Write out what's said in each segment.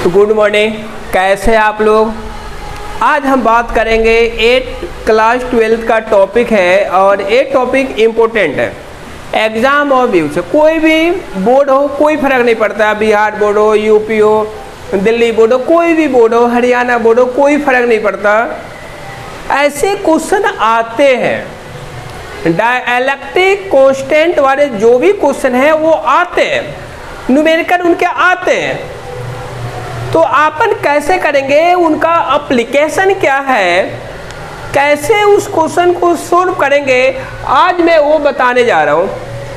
Good morning, कैसे हैं आप लोग। आज हम बात करेंगे 8 क्लास 12 का टॉपिक है और ये टॉपिक इम्पोर्टेंट है। एग्ज़ाम और व्यू से कोई भी बोर्ड हो कोई फ़र्क नहीं पड़ता, बिहार बोर्ड हो, यूपी हो, दिल्ली बोर्ड हो, कोई भी बोर्ड हो, हरियाणा बोर्ड हो, कोई फ़र्क नहीं पड़ता। ऐसे क्वेश्चन आते हैं, डायलैक्टिक कांस्टेंट वाले जो भी क्वेश्चन हैं वो आते हैं, न्यूमेरिकल उनके आते हैं। तो अपन कैसे करेंगे, उनका एप्लीकेशन क्या है, कैसे उस क्वेश्चन को सोल्व करेंगे, आज मैं वो बताने जा रहा हूँ।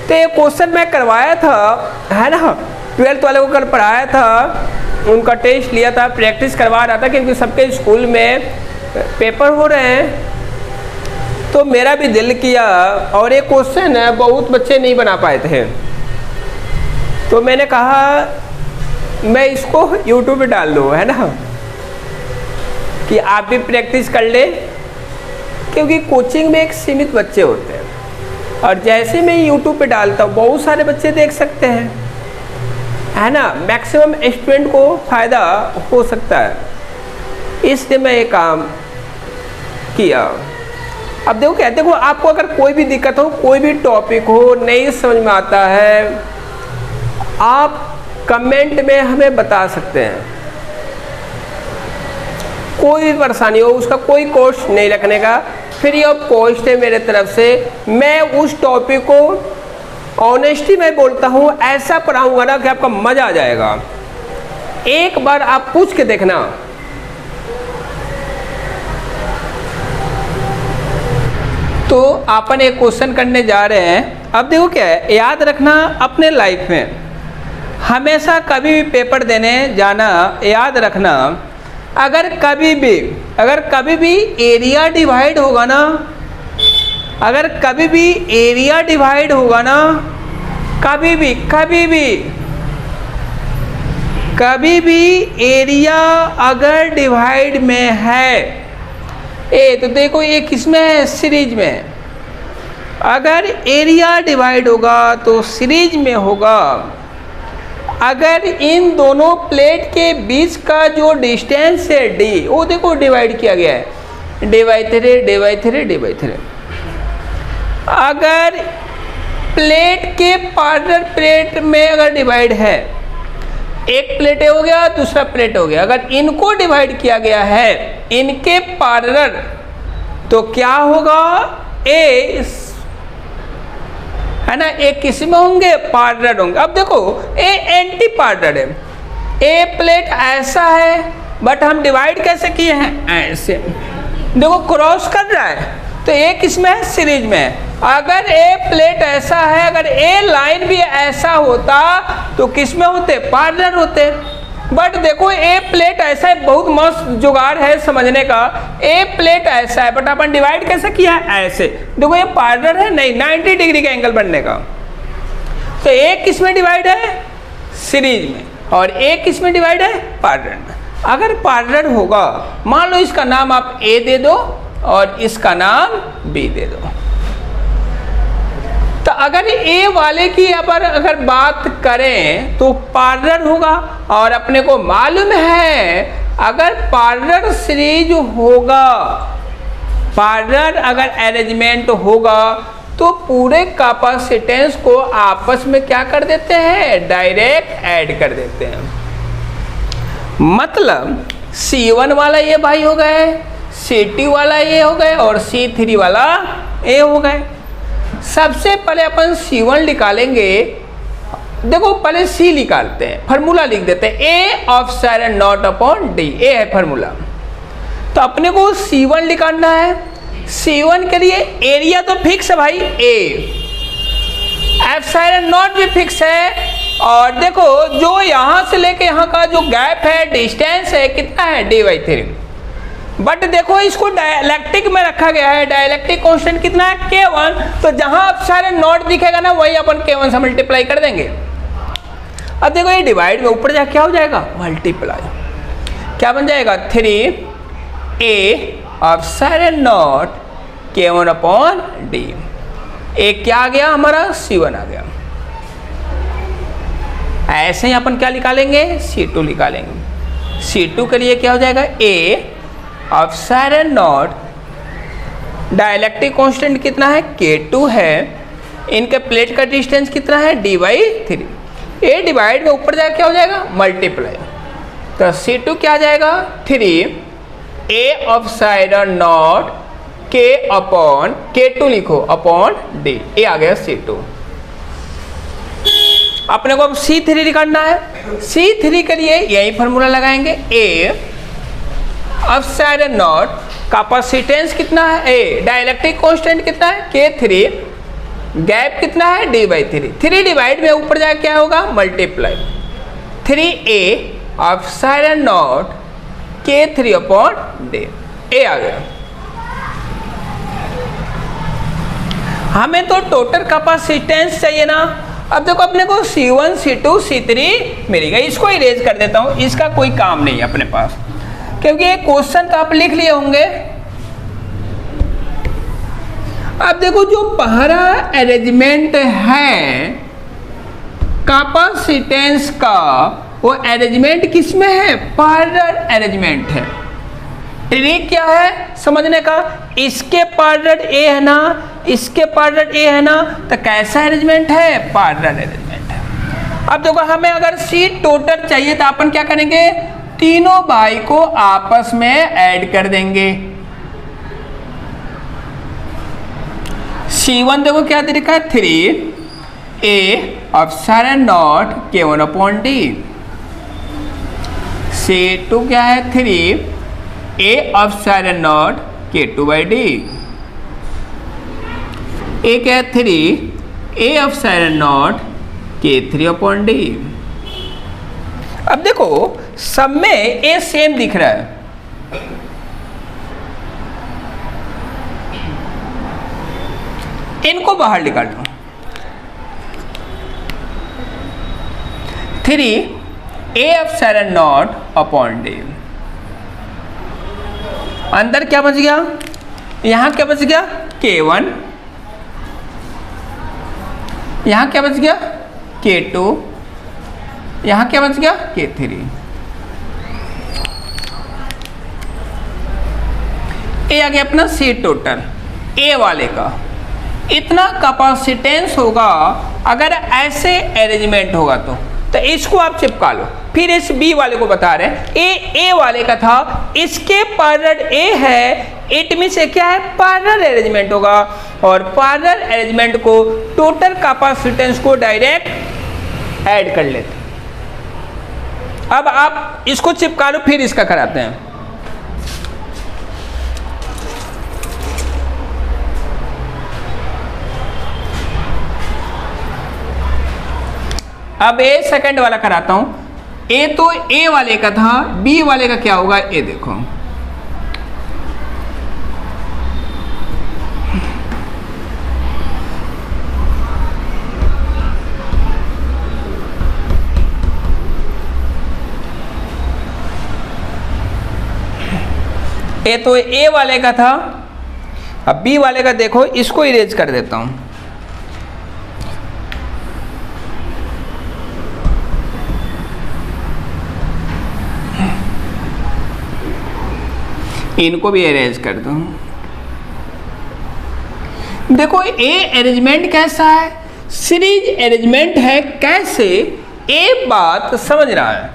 तो ये क्वेश्चन मैं करवाया था, है ना, 12th वाले को कल पढ़ाया था, उनका टेस्ट लिया था, प्रैक्टिस करवा रहा था क्योंकि सबके स्कूल में पेपर हो रहे हैं। तो मेरा भी दिल किया और ये क्वेश्चन है बहुत बच्चे नहीं बना पाए थे, तो मैंने कहा मैं इसको YouTube पे डाल दूँ, है ना, कि आप भी प्रैक्टिस कर ले, क्योंकि कोचिंग में एक सीमित बच्चे होते हैं और जैसे मैं YouTube पे डालता हूँ बहुत सारे बच्चे देख सकते हैं, है ना, मैक्सिमम स्टूडेंट को फ़ायदा हो सकता है, इसलिए मैं ये काम किया। अब देखो आपको अगर कोई भी दिक्कत हो, कोई भी टॉपिक हो नहीं समझ में आता है, आप कमेंट में हमें बता सकते हैं। कोई भी परेशानी हो, उसका कोई कॉस्ट नहीं रखने का, फ्री ऑफ कॉस्ट है मेरे तरफ से। मैं उस टॉपिक को ऑनेस्टी में बोलता हूँ, ऐसा पढ़ाऊँगा ना कि आपका मज़ा आ जाएगा। एक बार आप पूछ के देखना। तो अपन एक क्वेश्चन करने जा रहे हैं। अब देखो क्या है, याद रखना अपने लाइफ में हमेशा कभी भी पेपर देने जाना, याद रखना, अगर कभी भी एरिया डिवाइड होगा ना, अगर कभी भी एरिया डिवाइड होगा ना, कभी भी एरिया अगर डिवाइड में है, तो देखो ये किसमें है, सीरीज में। अगर एरिया डिवाइड होगा तो सीरीज में होगा। अगर इन दोनों प्लेट के बीच का जो डिस्टेंस है d, वो देखो डिवाइड किया गया है, d/3। अगर प्लेट के पार्टनर प्लेट में अगर डिवाइड है, एक प्लेट हो गया दूसरा प्लेट हो गया, अगर इनको डिवाइड किया गया है इनके पार्टनर, तो क्या होगा, ए, है ना, एक किस में होंगे, पार्टनर होंगे। अब देखो ए एंटी पार्टनर है, ए प्लेट ऐसा है बट हम डिवाइड कैसे किए हैं, ऐसे, देखो क्रॉस कर रहा है, तो ए किस में है, सीरीज में। अगर ए प्लेट ऐसा है, अगर ए लाइन भी ऐसा होता तो किस में होते, पार्टनर होते। बट देखो ए प्लेट ऐसा है, बहुत मस्त जुगाड़ है समझने का। ए प्लेट ऐसा है बट अपन डिवाइड कैसे किया है, ऐसे, देखो ये पार्टनर है नहीं, 90 डिग्री का एंगल बनने का। तो ए किस में डिवाइड है, सीरीज में, और ए किस में डिवाइड है, पार्टनर में। अगर पार्टनर होगा, मान लो इसका नाम आप ए दे दो और इसका नाम बी दे दो, तो अगर ए वाले की अगर बात करें तो पार्टनर होगा, और अपने को मालूम है अगर पार्टनर सीरीज होगा, पार्टनर अगर अरेंजमेंट होगा तो पूरे कैपेसिटेंस को आपस में क्या कर देते हैं, डायरेक्ट ऐड कर देते हैं। मतलब C1 वाला ये भाई हो गए, C2 वाला ये हो गए और C3 वाला ये हो गए। सबसे पहले अपन C1 निकालेंगे। देखो पहले C निकालते हैं, फार्मूला लिख देते हैं, A of sine not upon D, ए है फार्मूला। तो अपने को C1 निकालना है। C1 के लिए एरिया तो फिक्स है भाई, A, एप्सिलॉन नॉट भी फिक्स है, और देखो जो यहाँ से लेके यहाँ का जो गैप है, डिस्टेंस है, कितना है, d/3। बट देखो इसको डायलैक्टिक में रखा गया है, डायलैक्टिक कांस्टेंट कितना है, K1। तो जहां एप्सिलॉन नॉट दिखेगा ना, वही अपन K1 से मल्टीप्लाई कर देंगे। अब देखो ये डिवाइड में ऊपर जाके क्या हो जाएगा, मल्टीप्लाई, क्या बन जाएगा, 3A epsilon not K1 upon D। एक क्या आ गया हमारा, C1 आ गया। ऐसे ही अपन क्या निकालेंगे, C2 निकालेंगे। C2 के लिए क्या हो जाएगा, A epsilon not, dielectric constant कितना है, K2 है, इनके प्लेट का डिस्टेंस कितना है, d/3, ए डिवाइड में ऊपर जाकर क्या हो जाएगा, मल्टीप्लाई, तो C2 क्या आ जाएगा, 3 A epsilon not K upon K2 लिखो अपॉन D, ए आ गया C2। अपने को अब C3 निकालना है, C3 के लिए यही फॉर्मूला लगाएंगे, ए एप्सिलॉन नॉट, कैपेसिटेंस कितना है, ए डाइलेक्ट्रिक कांस्टेंट कितना है, K3, गैप कितना है, d/3, 3 डिवाइड में ऊपर जाके क्या होगा, multiply, 3a epsilon not K3 upon D, ए आ गया। हमें तो टोटल कैपेसिटेंस चाहिए ना। अब देखो अपने को C1 C2 C3 मिल गई, इसको इरेज कर देता हूँ, इसका कोई काम नहीं है अपने पास, क्योंकि ये क्वेश्चन तो आप लिख लिए होंगे। अब देखो जो पहला अरेंजमेंट है कैपेसिटेंस का, वो अरेंजमेंट किसमें है, पैरेलल अरेंजमेंट है। ट्रिक क्या है समझने का, इसके पैरेलल ए है ना, इसके पैरेलल ए है ना, तो कैसा अरेंजमेंट है, पैरेलल अरेंजमेंट है। अब देखो हमें अगर सी टोटल चाहिए तो अपन क्या करेंगे, तीनों बाई को आपस में ऐड कर देंगे। C1 देखो क्या दे रखा है, 3 A epsilon not K1 upon D, C2 क्या है, 3 ए एप्सिलॉन नॉट K2/D, ए क्या है, 3 A epsilon not K3 upon D। अब देखो सब में ए सेम दिख रहा है, इनको बाहर निकाल लो, 3 A epsilon not upon D, अंदर क्या बच गया, यहां क्या बच गया, K1, यहां क्या बच गया, K2, यहां क्या बच गया, K3। ए आ गया अपना सी टोटल, ए वाले का इतना कैपेसिटेंस होगा। अगर ऐसे अरेंजमेंट होगा तो इसको आप चिपका लो। फिर इस बी वाले को बता रहे हैं, ए वाले का था, इसके पैरेलल ए है, इट मींस क्या है, पैरेलल अरेंजमेंट होगा, और पैरेलल अरेंजमेंट को टोटल कैपेसिटेंस को डायरेक्ट ऐड कर लेते। अब आप इसको चिपका लो, फिर इसका कराते हैं। अब ए सेकंड वाला कराता हूं। ए तो ए वाले का था, बी वाले का क्या होगा, ए देखो, ए तो ए वाले का था, अब बी वाले का देखो, इसको इरेज कर देता हूं। इनको भी अरेंज कर दो। देखो ए अरेंजमेंट कैसा है, सीरीज अरेंजमेंट है। कैसे, एक बात समझ रहा है,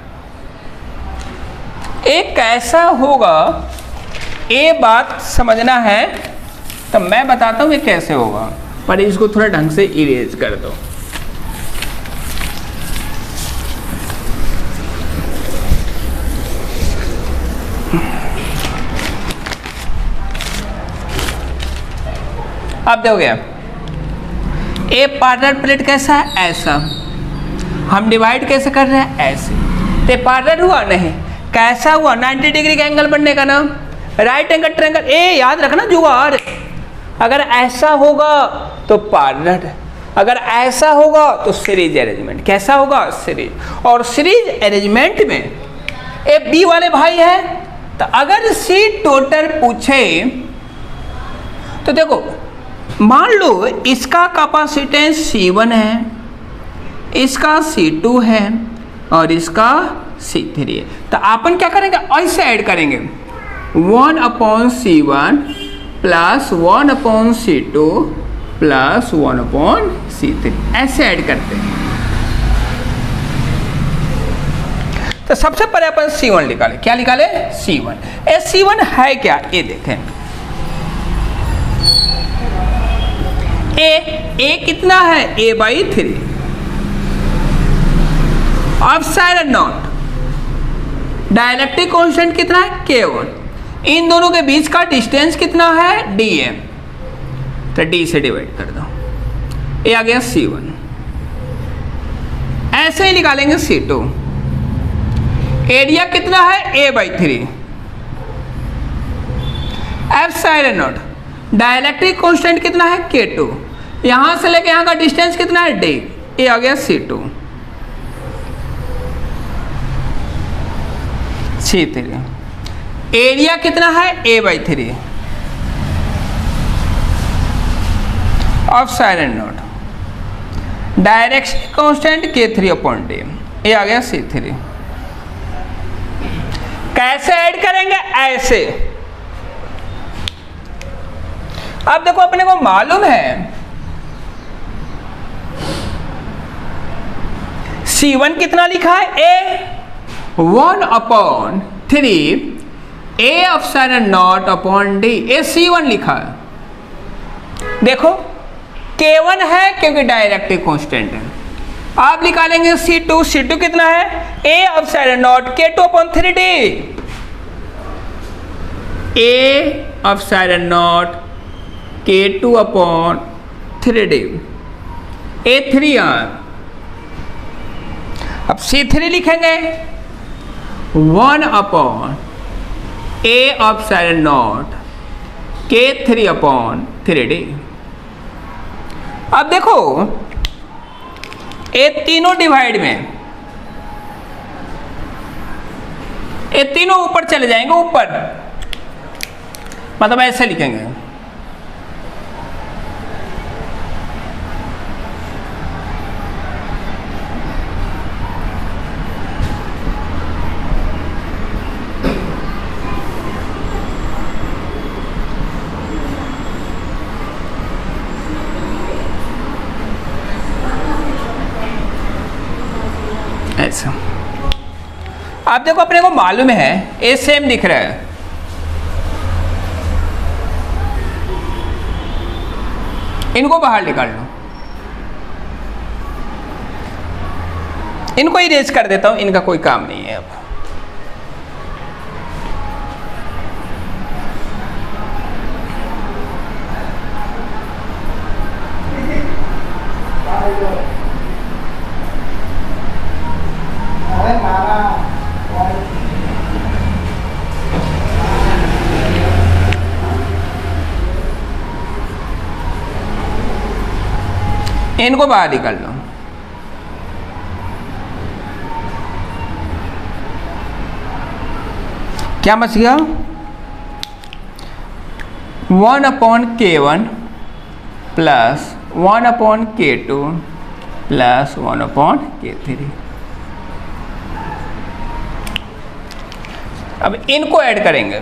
एक कैसा होगा, ये बात समझना है, तो मैं बताता हूं ये कैसे होगा, पर इसको थोड़ा ढंग से इरेज कर दो। अब देखोगे ए पैरेलल प्लेट कैसा है, ऐसा। हम डिवाइड कैसे कर रहे हैं, ऐसे। तो पैरेलल हुआ नहीं, कैसा हुआ, 90 डिग्री का एंगल बनने का नाम राइट एंगल ट्रायंगल। ए याद रखना जुगाड़, अगर ऐसा होगा तो पैरेलल, अगर ऐसा होगा तो सीरीज अरेंजमेंट। कैसा होगा, सीरीज। और सीरीज अरेंजमेंट में ए बी वाले भाई है, तो अगर सी टोटल पूछे तो देखो, मान लो इसका कैपेसिटेंस C1 है, इसका C2 है, और इसका C3। तो अपन क्या करेंगे, ऐसे ऐड करेंगे 1/C1 plus 1/C2 plus 1/C3, ऐसे ऐड करते हैं। तो सबसे पहले अपन C1 निकालें। क्या निकाले? C1। ए C1 है क्या, ये देखें। ए कितना है, A/3। Epsilon not. Dielectric constant कितना है, K1। इन दोनों के बीच का डिस्टेंस कितना है, dm। तो d से डिवाइड कर दो, ये आ गया C1। ऐसे ही निकालेंगे C2। एरिया कितना है, A/3। Epsilon not. Dielectric constant कितना है, K2। यहां से लेके यहां का डिस्टेंस कितना है, d। ये आ गया C2। C3। एरिया कितना है, A/3। Epsilon not. Direction constant K3/d। ये आ गया C3। कैसे ऐड करेंगे, ऐसे। अब देखो अपने को मालूम है C1 कितना लिखा है, A1/3 A/0/d। ये C1 लिखा है। देखो K1 है क्योंकि डायरेक्ट्रिक कांस्टेंट है। आप निकालेंगे C2। C2 कितना है, A/0 K2/3d। A/0 K2/3d। A3 अब C3 लिखेंगे 1/A/0 K3/3d। अब देखो ये तीनों डिवाइड में, ये तीनों ऊपर चले जाएंगे, ऊपर मतलब ऐसे लिखेंगे। ऐसा। आप देखो अपने को मालूम है ये सेम दिख रहा है। इनको बाहर निकाल लो, इनको इरेज कर देता हूं, इनका कोई काम नहीं है अब। इनको बाहर निकाल लो। क्या बच गया, 1/K1 plus 1/K2 plus 1/K3। अब इनको ऐड करेंगे।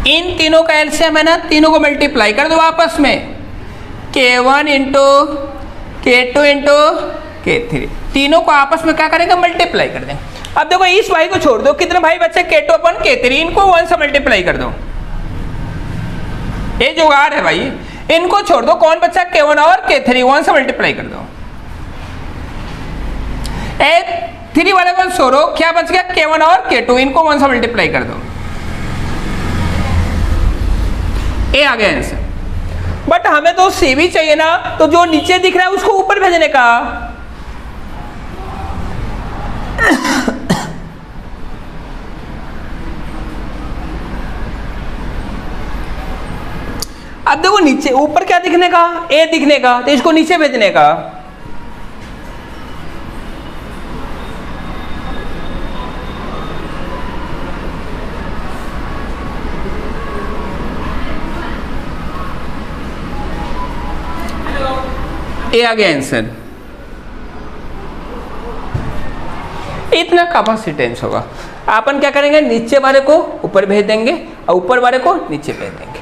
इन तीनों का एलसीएम है ना, तीनों को मल्टीप्लाई कर दो आपस में, K1 into K2 into K3। तीनों को आपस में क्या करेंगे, मल्टीप्लाई कर दें। अब देखो इस भाई को छोड़ दो, कितने भाई बच्चे, K2/K3। इनको 1 से मल्टीप्लाई कर दो, ये जुगाड़ है भाई। इनको छोड़ दो, कौन बच्चा, K1 और K3, 1 से मल्टीप्लाई कर दो। A3 वाले को छोड़ो, क्या बच गया, K1 और K2, इनको 1 से मल्टीप्लाई कर दो। ए आ गया आंसर। बट हमें तो सी भी चाहिए ना, तो जो नीचे दिख रहा है उसको ऊपर भेजने का। अब देखो नीचे, ऊपर क्या दिखने का, ए दिखने का, तो इसको नीचे भेजने का। ये आ गया आंसर। इतना कैपेसिटेंस होगा। अपन क्या करेंगे, नीचे वाले को ऊपर भेज देंगे और ऊपर वाले को नीचे भेज देंगे,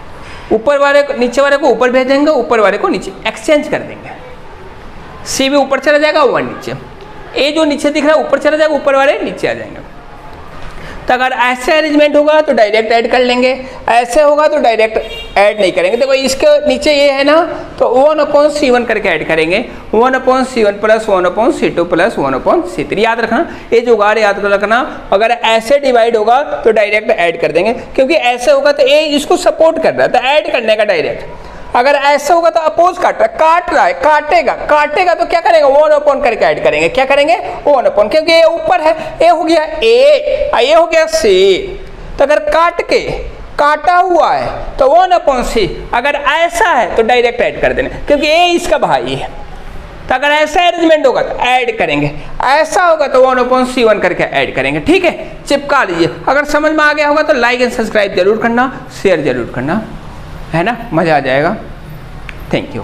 ऊपर वाले नीचे वाले को ऊपर भेज देंगे, ऊपर वाले को नीचे, एक्सचेंज कर देंगे। सी भी ऊपर चला जाएगा, वन नीचे। ए जो नीचे दिख रहा है ऊपर चला जाएगा, ऊपर वाले नीचे आ जाएंगे। तो अगर ऐसे अरेंजमेंट होगा तो डायरेक्ट ऐड कर लेंगे, ऐसे होगा तो डायरेक्ट ऐड नहीं करेंगे। देखो इसके नीचे ये है ना, तो 1/C1 करके ऐड करेंगे, 1/C1 plus 1/C2 plus 1/C3। याद रखना, ये जुगाड़ याद रखना। अगर ऐसे डिवाइड होगा तो डायरेक्ट ऐड कर देंगे, क्योंकि ऐसे होगा तो ये इसको सपोर्ट कर रहा है तो ऐड करने का डायरेक्ट। अगर ऐसा होगा तो अपोज काट रहा है, काटेगा तो क्या करेंगे, 1/, करके ऐड करेंगे। क्या करेंगे, 1/, क्योंकि ये ऊपर है, ए हो गया ए, ये हो गया सी। तो अगर काटा हुआ है तो 1/C। अगर ऐसा है तो डायरेक्ट ऐड कर देना, क्योंकि ए इसका भाई है। तो अगर ऐसा अरेंजमेंट होगा तो ऐड करेंगे, ऐसा होगा तो 1/C1 करके ऐड करेंगे। ठीक है, चिपका लीजिए। अगर समझ में आ गया होगा तो लाइक एंड सब्सक्राइब जरूर करना, शेयर जरूर करना, है ना, मज़ा आ जाएगा। Thank you.